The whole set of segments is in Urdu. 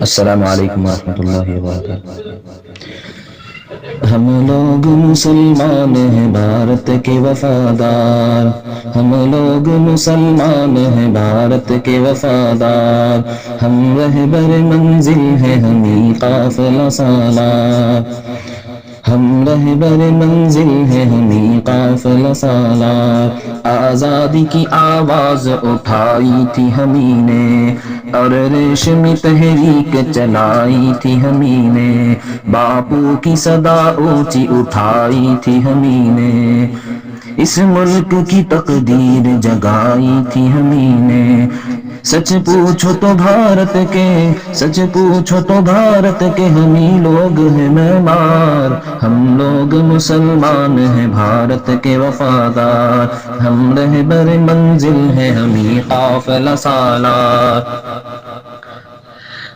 السلام علیکم ورحمۃ اللہ وبرکاتہ۔ ہم لوگ مسلمان ہیں بھارت کے وفادار، ہم لوگ مسلمان ہیں بھارت کے وفادار، ہم رہبر منزل ہیں ہمیں قافلہ سالار، ہم رہبر منزل ہیں ہمیں قافلہ سالار۔ آزادی کی آواز اٹھائی تھی ہمیں نے، اور ریشمی تحریک چلائی تھی ہمیں نے، باپو کی صدا اونچی اٹھائی تھی ہمیں نے، اس ملک کی تقدیر جگائی تھی ہمیں نے۔ سچ پوچھو تو بھارت کے، سچ پوچھو تو بھارت کے ہمیں لوگ ہیں معمار، ہم لوگ مسلمان ہیں بھارت کے وفادار، ہم رہبر منزل ہیں ہمیں قافلہ سالار۔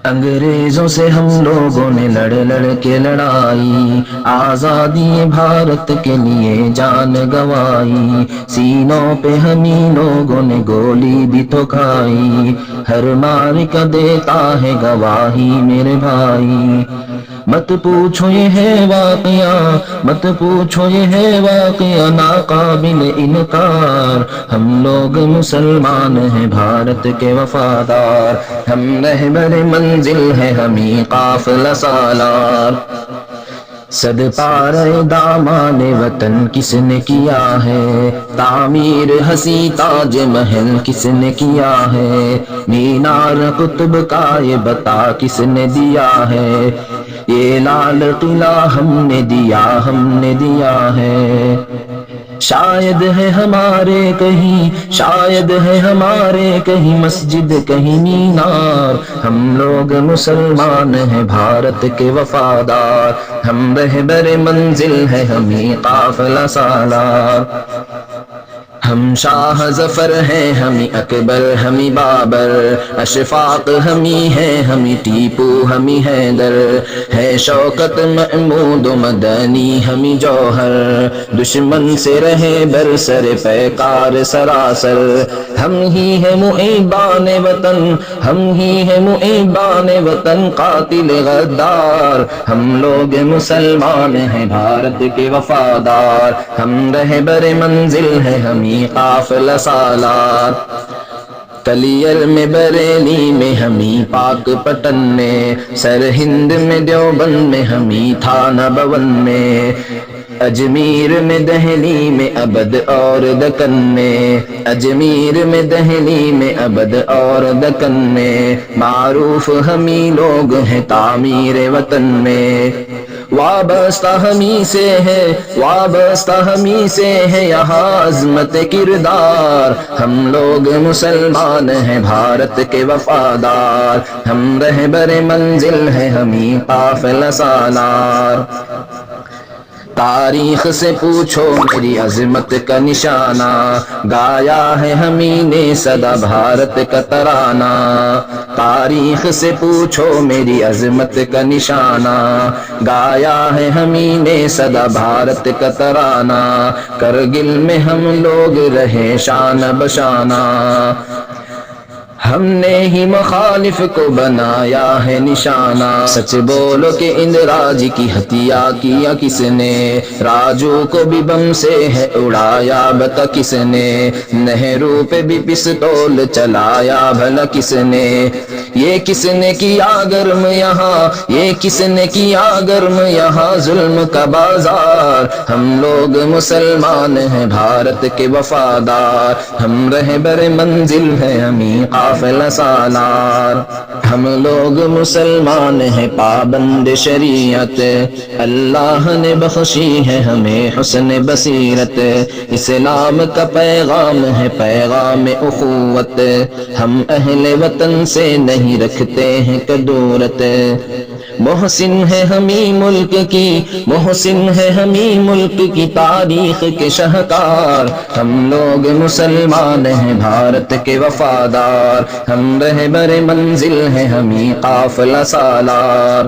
انگریزوں سے ہم لوگوں نے لڑ لڑ کے لڑائی، آزادی بھارت کے لیے جان گنوائی، سینوں پہ ہمیں لوگوں نے گولی بھی تو کھائی، ہر معرکہ دیتا ہے گواہی میرے بھائی۔ مت پوچھو یہ ہے واقعہ، مت پوچھو یہ ہے واقعہ ناقابل انکار، ہم لوگ مسلمان ہیں بھارت کے وفادار، ہم رہبر منزل ہے ہمیں قافلہ سالار۔ صد پارہ دامان وطن کس نے کیا ہے، تعمیر حسین تاج محل کس نے کیا ہے، مینار قطب کا یہ بتا کس نے دیا ہے، یہ لال قلعہ ہم نے دیا، ہم نے دیا ہے۔ شاید ہے ہمارے کہیں، شاید ہے ہمارے کہیں مسجد کہیں مینار، ہم لوگ مسلمان ہیں بھارت کے وفادار، ہم رہبر منزل ہے ہمیں قافلہ سالار۔ ہم شاہ ظفر ہیں ہمیں اکبر ہمیں بابر، اشفاق ہمیں ہیں ہمیں ٹیپو ہمیں حیدر، ہے شوکت محمود مدنی ہمیں جوہر، دشمن سے رہے برسر پیکار سراسر، ہم ہی ہیں محبان وطن، ہم ہی ہیں محبان وطن قاتل غدار، ہم لوگ مسلمان ہیں بھارت کے وفادار، ہم رہبر منزل ہیں ہمیں قافلہ سالار۔ کلیئر میں بریلی میں ہمیں پاک پٹن میں، سرہند میں دیوبند میں ہمیں تھانہ بون میں، اجمیر میں دہلی میں ابد اور دکن میں، اجمیر میں دہلی میں ابد اور دکن میں، معروف ہمیں لوگ ہیں تعمیر وطن میں، وابستہ ہمیں سے ہے، وابستہ ہمیں سے ہے یہاں عظمت کردار، ہم لوگ مسلمان ہیں بھارت کے وفادار، ہم رہبر منزل ہیں ہمیں قافلہ سالار۔ تاریخ سے پوچھو میری عظمت کا نشانہ، گایا ہے ہمیں نے سدا بھارت کا ترانہ، تاریخ سے پوچھو میری عظمت کا نشانہ، گایا ہے ہمیں نے سدا بھارت کا ترانہ، کرگل میں ہم لوگ رہے شان بشانہ، ہم نے ہی مخالف کو بنایا ہے نشانہ، سچ بولو کہ اندراج کی ہتیا کیا کس نے، راجو کو بھی بم سے ہے اڑایا بتا کس نے، نہرو پہ بھی پستول چلایا بھلا کس نے، یہ کس نے کیا گرم یہاں، یہ کس نے کیا گرم یہاں ظلم کا بازار، ہم لوگ مسلمان ہیں بھارت کے وفادار، ہم رہبر منزل ہیں ہمیں قافلہ سالار، ہم لوگ مسلمان ہیں پابند شریعت، اللہ نے بخشی ہے ہمیں حسن بصیرت، اسلام کا پیغام ہے پیغام اخوت، ہم اہل وطن سے نہیں رکھتے ہیں کدورت، محسن ہے ہمیں ملک کی، محسن ہے ہمیں ملک کی تاریخ کے شہکار، ہم لوگ مسلمان ہیں بھارت کے وفادار، ہم رہبر منزل ہیں ہمیں قافلہ سالار۔